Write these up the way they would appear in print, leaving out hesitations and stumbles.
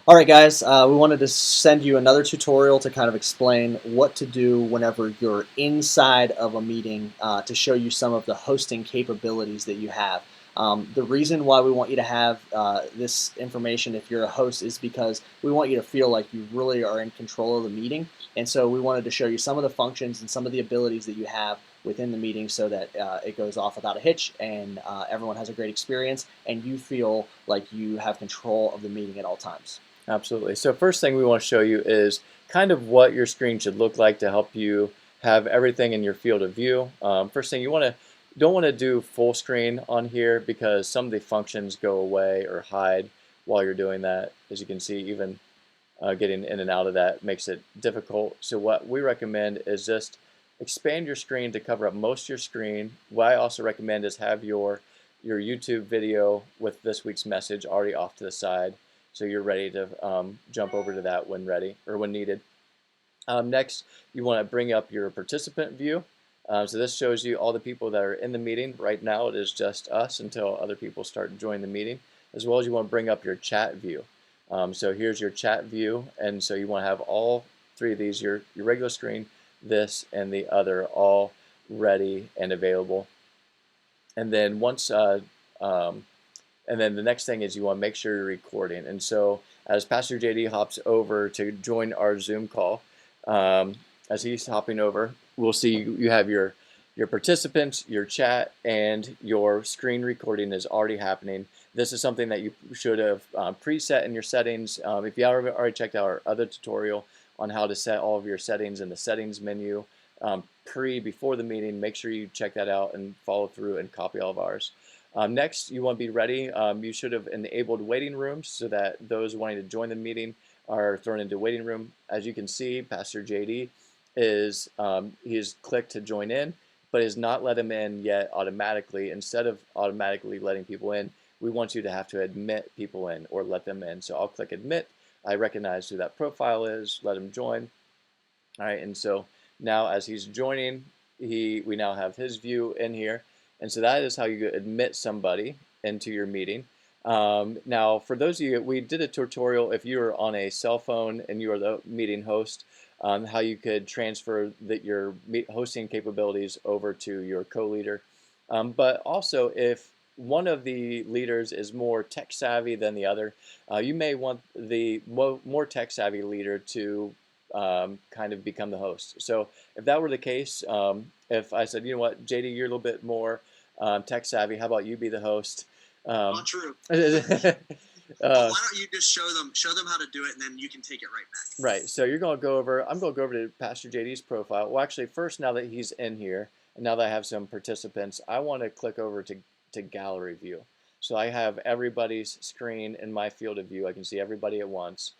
All right, guys, we wanted to send you another tutorial to kind of explain what to do whenever you're inside of a meeting to show you some of the hosting capabilities that you have. The reason why we want you to have this information if you're a host is because we want you to feel like you really are in control of the meeting. And so we wanted to show you some of the functions and some of the abilities that you have within the meeting so that it goes off without a hitch and everyone has a great experience and you feel like you have control of the meeting at all times. Absolutely. So first thing we want to show you is kind of what your screen should look like to help you have everything in your field of view. First thing don't want to do full screen on here because some of the functions go away or hide while you're doing that. As you can see, even getting in and out of that makes it difficult. So what we recommend is just expand your screen to cover up most of your screen. What I also recommend is have your YouTube video with this week's message already off to the side, so you're ready to jump over to that when ready or when needed. Next, you want to bring up your participant view. So this shows you all the people that are in the meeting. Right now it is just us until other people start joining the meeting, as well as you want to bring up your chat view. So here's your chat view, and so you want to have all three of these, your regular screen, this, and the other, all ready and available. And then um, and then the next thing is you want to make sure you're recording. And so as Pastor JD hops over to join our Zoom call, um, as he's hopping over, we'll see you have your participants, your chat, and your screen recording is already happening. This is something that you should have preset in your settings. If you already checked out our other tutorial on how to set all of your settings in the settings menu before the meeting, make sure you check that out and follow through and copy all of ours. Next, you want to be ready. You should have enabled waiting rooms so that those wanting to join the meeting are thrown into waiting room. As you can see, Pastor JD he's clicked to join in, but has not let him in yet automatically. Instead of automatically letting people in, we want you to have to admit people in or let them in. So I'll click admit. I recognize who that profile is, let him join. All right, and so now as he's joining, we now have his view in here. And so that is how you admit somebody into your meeting. Now, for those of you, we did a tutorial if you are on a cell phone and you are the meeting host, how you could transfer your hosting capabilities over to your co-leader. But also, if one of the leaders is more tech savvy than the other, you may want the more tech savvy leader to kind of become the host. So if that were the case, if I said, you know what, JD, you're a little bit more tech savvy, how about you be the host? Not true. But uh, why don't you just show them how to do it, and then you can take it right back. right. So you're going to go over. I'm going to go over to Pastor JD's profile. Well, actually, first, now that he's in here, and now that I have some participants, I want to click over to gallery view. So I have everybody's screen in my field of view. I can see everybody at once.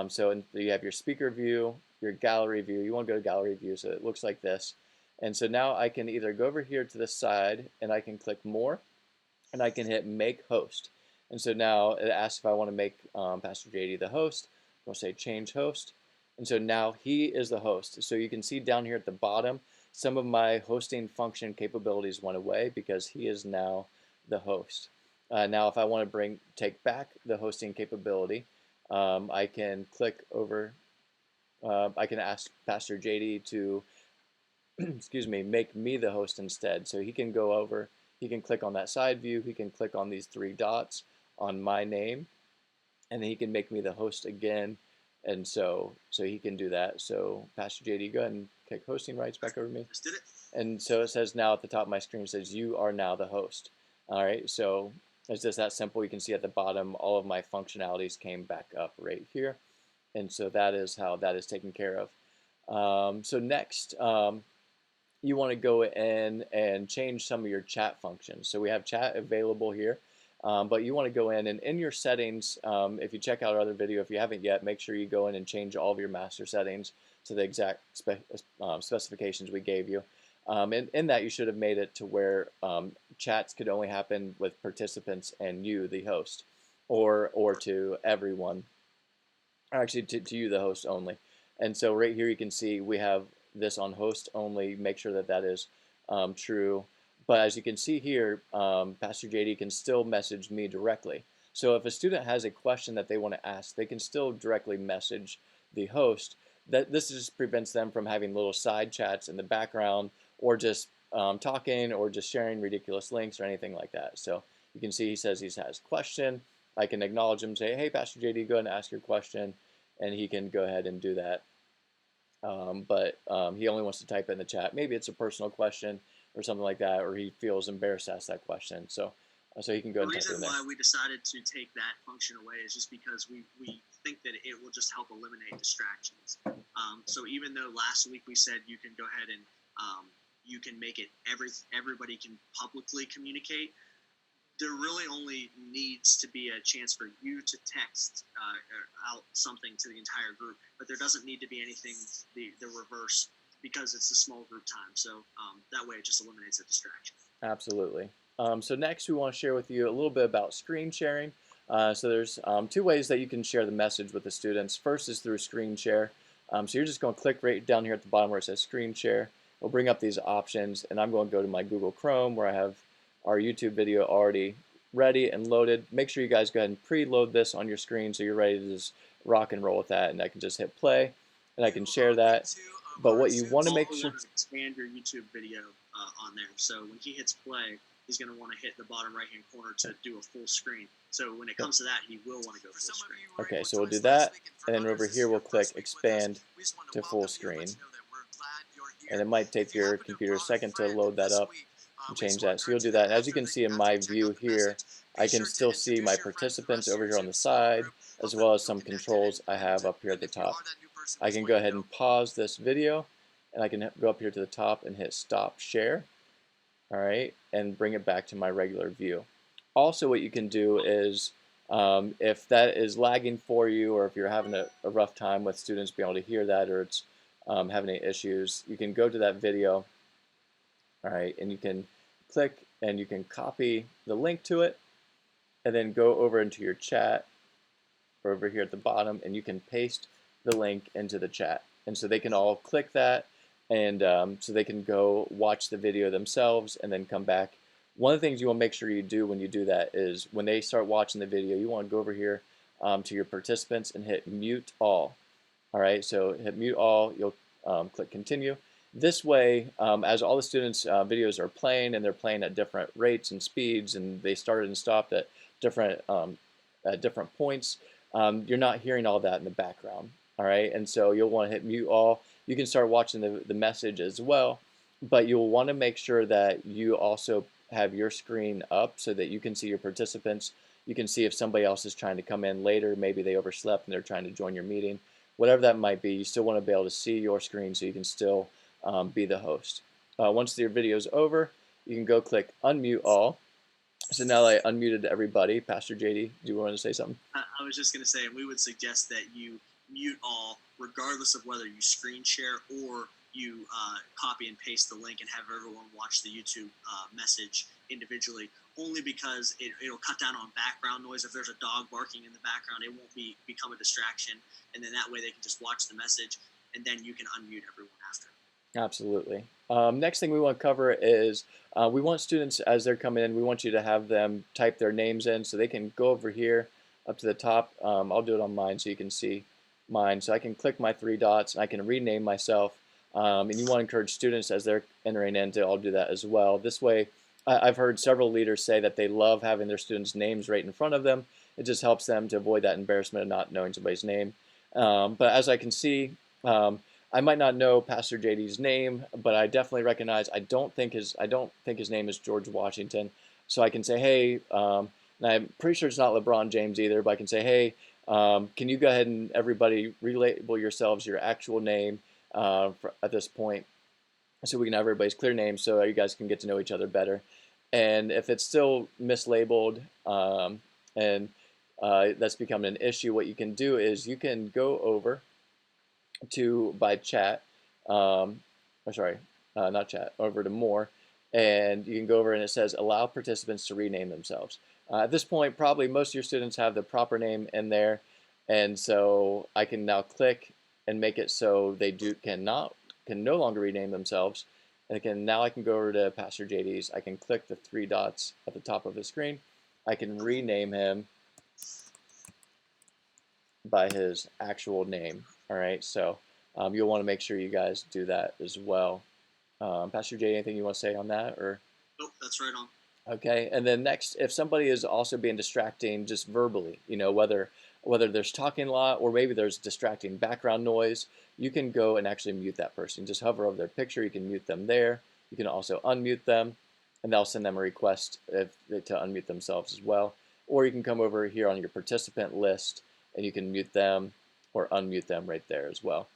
So you have your speaker view, your gallery view. You want to go to gallery view, so it looks like this. And so now I can either go over here to the side, and I can click more, and I can hit make host. And so now it asks if I want to make Pastor JD the host. I'll say change host. And so now he is the host. So you can see down here at the bottom, some of my hosting function capabilities went away because he is now the host. Now if I want to take back the hosting capability, I can click over, I can ask Pastor JD to excuse me, make me the host instead. So he can go over, he can click on that side view, he can click on these three dots on my name, and then he can make me the host again. And so he can do that. So Pastor JD, go ahead and click hosting rights back over to me. Just did it. And so it says now at the top of my screen, it says you are now the host. All right, so it's just that simple. You can see at the bottom, all of my functionalities came back up right here. And so that is how that is taken care of. So next, you want to go in and change some of your chat functions. So we have chat available here, but you want to go in and in your settings, if you check out our other video, if you haven't yet, make sure you go in and change all of your master settings to the exact specifications we gave you. And in that, you should have made it to where chats could only happen with participants and you, the host, or to everyone, or actually to you, the host only. And so right here, you can see we have this on host only. Make sure that that is true. But as you can see here, Pastor JD can still message me directly. So if a student has a question that they want to ask, they can still directly message the host. This just prevents them from having little side chats in the background, or just talking, or just sharing ridiculous links or anything like that. So you can see he says he has a question. I can acknowledge him, say, hey, Pastor JD, go ahead and ask your question, and he can go ahead and do that. But he only wants to type in the chat. Maybe it's a personal question or something like that, or he feels embarrassed to ask that question. So he can go ahead and type it in there. The reason why we decided to take that function away is just because we think that it will just help eliminate distractions. So even though last week we said you can go ahead and you can make it everybody can publicly communicate, there really only needs to be a chance for you to text out something to the entire group, but there doesn't need to be anything the reverse, because it's a small group time. So that way it just eliminates a distraction. Absolutely. So next we want to share with you a little bit about screen sharing. So there's two ways that you can share the message with the students. First is through screen share. So you're just going to click right down here at the bottom where it says screen share. We'll bring up these options, and I'm going to go to my Google Chrome where I have our YouTube video already ready and loaded. Make sure you guys go ahead and preload this on your screen so you're ready to just rock and roll with that, and I can just hit play and I can share that. But what you want to make sure, expand your YouTube video on there. So when he hits play, he's going to want to hit the bottom right hand corner to do a full screen. So when it comes to that, he will want to go full screen. Okay, so we'll do that, and then over here we'll click expand to full screen. And it might take your computer a second to load that up and change that. So you'll do that. And as you can see in my view here, I can still see my participants over here on the side, as well as some controls I have up here at the top. I can go ahead and pause this video, and I can go up here to the top and hit stop share. All right, and bring it back to my regular view. Also, what you can do is, if that is lagging for you, or if you're having a rough time with students being able to hear that, or it's having any issues, you can go to that video, all right, and you can click and you can copy the link to it, and then go over into your chat, or over here at the bottom, and you can paste the link into the chat. And so they can all click that, and so they can go watch the video themselves and then come back. One of the things you want to make sure you do when you do that is when they start watching the video, you want to go over here to your participants and hit mute all. All right, so hit mute all, you'll click continue. This way, as all the students' videos are playing, and they're playing at different rates and speeds, and they started and stopped at different points, you're not hearing all that in the background. All right, and so you'll want to hit mute all. You can start watching the message as well, but you'll want to make sure that you also have your screen up so that you can see your participants. You can see if somebody else is trying to come in later, maybe they overslept and they're trying to join your meeting. Whatever that might be, you still want to be able to see your screen so you can still be the host. Once your video is over, you can go click unmute all. So now that I unmuted everybody, Pastor JD, do you want to say something? I was just going to say, we would suggest that you mute all, regardless of whether you screen share or you copy and paste the link and have everyone watch the YouTube message individually, only because it'll cut down on background noise. If there's a dog barking in the background, it won't become a distraction, and then that way they can just watch the message, and then you can unmute everyone after. Absolutely. Next thing we want to cover is we want students, as they're coming in, we want you to have them type their names in so they can go over here up to the top. I'll do it on mine so you can see mine. So I can click my three dots and I can rename myself. And you want to encourage students as they're entering in to all do that as well. This way, I've heard several leaders say that they love having their students' names right in front of them. It just helps them to avoid that embarrassment of not knowing somebody's name. But as I can see, I might not know Pastor JD's name, but I definitely recognize. I don't think his name is George Washington. So I can say, hey, and I'm pretty sure it's not LeBron James either. But I can say, hey, can you go ahead and everybody relabel yourselves your actual name at this point, so we can have everybody's clear name, so you guys can get to know each other better. And if it's still mislabeled and that's becoming an issue, what you can do is you can go over to by chat, not chat, over to more, and you can go over and it says allow participants to rename themselves. At this point, probably most of your students have the proper name in there, and so I can now click and make it so they can no longer rename themselves. And now I can go over to Pastor JD's. I can click the three dots at the top of the screen. I can rename him by his actual name. All right, so you'll want to make sure you guys do that as well. Pastor Jay, anything you want to say on that, or? Nope, that's right on. Okay, and then next, if somebody is also being distracting just verbally, whether there's talking a lot or maybe there's distracting background noise, you can go and actually mute that person. Just hover over their picture, you can mute them there. You can also unmute them, and that'll send them a request to unmute themselves as well. Or you can come over here on your participant list, and you can mute them or unmute them right there as well.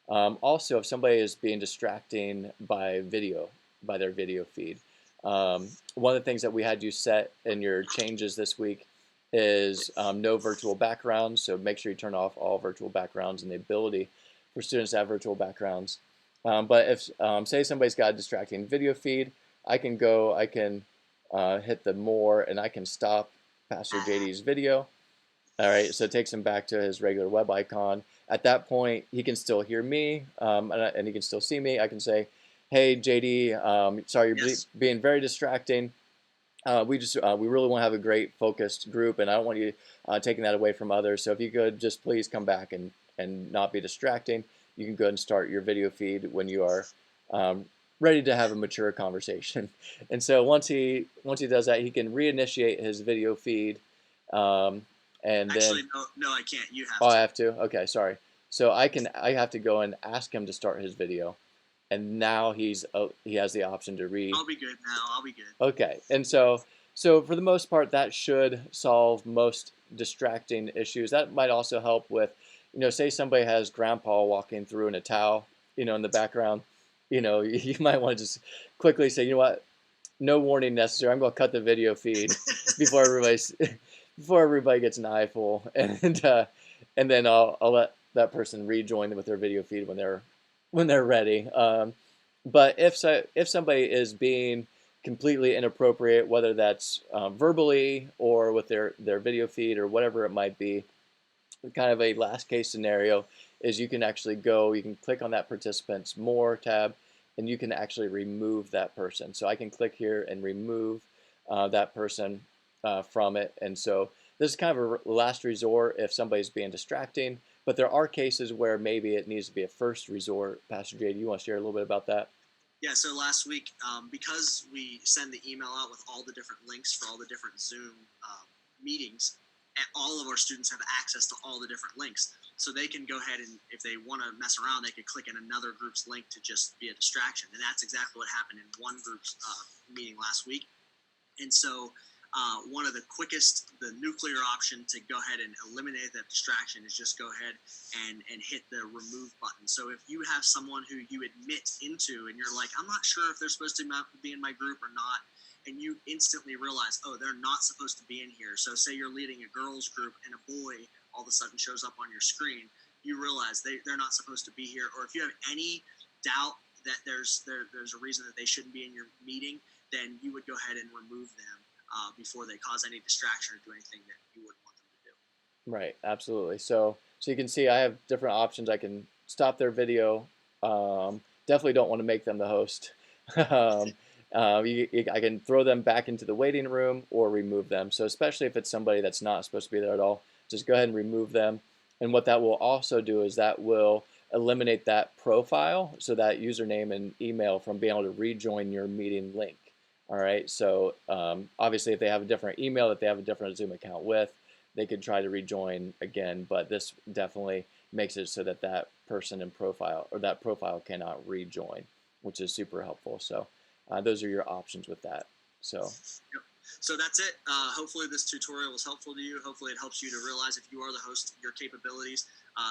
Also, if somebody is being distracting by video, by their video feed, one of the things that we had you set in your changes this week is no virtual backgrounds. So make sure you turn off all virtual backgrounds and the ability for students to have virtual backgrounds. But if, say somebody's got a distracting video feed, I can hit the more and I can stop Pastor JD's video. All right, so it takes him back to his regular web icon. At that point, he can still hear me and he can still see me. I can say, hey, JD, sorry, you're Yes. being very distracting. We really want to have a great focused group, and I don't want you taking that away from others. So if you could just please come back and not be distracting, you can go ahead and start your video feed when you are ready to have a mature conversation. And so once he does that, he can reinitiate his video feed. And Actually, then, no, I can't. You have oh, I to. have to. Okay, sorry. So I have to go and ask him to start his video, and now he has the option to I'll be good now. I'll be good. Okay, and so for the most part, that should solve most distracting issues. That might also help with, say somebody has grandpa walking through in a towel, in the background, you might want to just quickly say, you know what, no warning necessary. I'm going to cut the video feed before everybody gets an eyeful, and then I'll let that person rejoin with their video feed when they're ready. But if somebody is being completely inappropriate, whether that's verbally or with their video feed or whatever it might be, kind of a last case scenario is you can click on that participants more tab, and you can actually remove that person. So I can click here and remove that person from it. And so this is kind of a last resort if somebody's being distracting, but there are cases where maybe it needs to be a first resort. Pastor Jay, do you want to share a little bit about that? Yeah, so last week, because we send the email out with all the different links for all the different Zoom meetings, and all of our students have access to all the different links. So they can go ahead and, if they want to mess around, they could click in another group's link to just be a distraction. And that's exactly what happened in one group's meeting last week. And so one of the quickest, the nuclear option to go ahead and eliminate that distraction is just go ahead and hit the remove button. So if you have someone who you admit into and you're like, I'm not sure if they're supposed to be in my group or not, and you instantly realize, oh, they're not supposed to be in here. So say you're leading a girls group and a boy all of a sudden shows up on your screen, you realize they're not supposed to be here. Or if you have any doubt that there's a reason that they shouldn't be in your meeting, then you would go ahead and remove them before they cause any distraction or do anything that you wouldn't want them to do. Right, absolutely. So you can see I have different options. I can stop their video. Definitely don't want to make them the host. I can throw them back into the waiting room or remove them. So especially if it's somebody that's not supposed to be there at all, just go ahead and remove them. And what that will also do is that will eliminate that profile, so that username and email, from being able to rejoin your meeting link. All right, so obviously if they have a different email that they have a different Zoom account with, they could try to rejoin again, but this definitely makes it so that that person and profile, or that profile, cannot rejoin, which is super helpful. So those are your options with that. So. Yep. So that's it. Hopefully this tutorial was helpful to you. Hopefully it helps you to realize, if you are the host, your capabilities.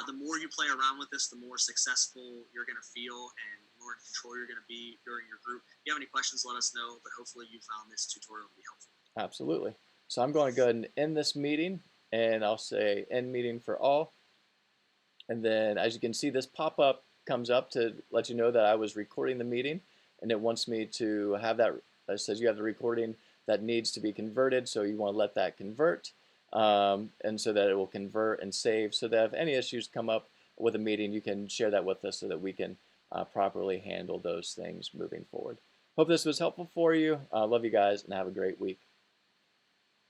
The more you play around with this, the more successful you're going to feel and more in control you're going to be during your group. If you have any questions, let us know, but hopefully you found this tutorial to be helpful. Absolutely. So I'm going to go ahead and end this meeting, and I'll say end meeting for all. And then as you can see, this pop-up comes up to let you know that I was recording the meeting, and it wants me to have that. It says you have the recording that needs to be converted, so you want to let that convert, and so that it will convert and save, so that if any issues come up with a meeting, you can share that with us so that we can properly handle those things moving forward. Hope this was helpful for you. Love you guys, and have a great week.